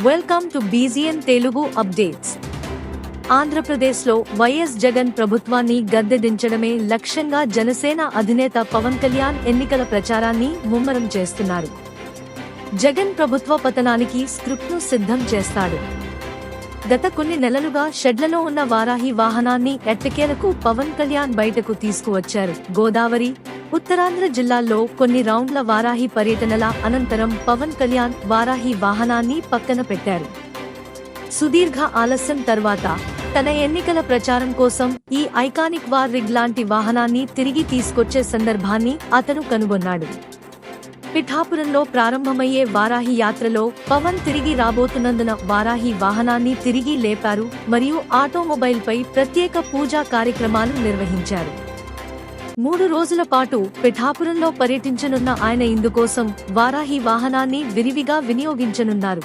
Welcome to బీజీఎన్ Telugu updates. ఆంధ్రప్రదేశ్లో YS Jagan ప్రభుత్వాన్ని గద్దెదించడమే లక్ష్యంగా జనసేన అధినేత పవన్ కళ్యాణ్ ఎన్నికల ప్రచారాన్ని ముమ్మరం చేస్తున్నారు. జగన్ ప్రభుత్వ పతనానికి స్క్రిప్ట్ను సిద్ధం చేస్తాడు. గత కొన్ని నెలలుగా షెడ్లలో ఉన్న వారాహి వాహనాన్ని ఎట్టకేలకు పవన్ కళ్యాణ్ బయటకు తీసుకువచ్చారు. గోదావరి, ఉత్తరాంధ్ర జిల్లాల్లో కొన్ని రౌండ్ల వారాహి పర్యటనల అనంతరం పవన్ కళ్యాణ్ వారాహి వాహనాన్ని పక్కన పెట్టారు. సుదీర్ఘ ఆలస్యం తర్వాత తన ఎన్నికల ప్రచారం కోసం ఈ ఐకానిక్ వార్ రిగ్ లాంటి వాహనాన్ని తిరిగి తీసుకొచ్చే సందర్భాన్ని అతను కనుగొన్నాడు. పిఠాపురంలో ప్రారంభమయ్యే వారాహి యాత్రలో పవన్ తిరిగి రాబోతున్నందున వారాహి వాహనాన్ని తిరిగి లేపారు మరియు ఆటోమొబైల్పై ప్రత్యేక పూజా కార్యక్రమాలు నిర్వహించారు. 3 రోజుల పాటు పిఠాపురంలో పర్యటించనున్న ఆయన ఇందుకోసం వారాహి వాహనాన్ని విరివిగా వినియోగించనున్నారు.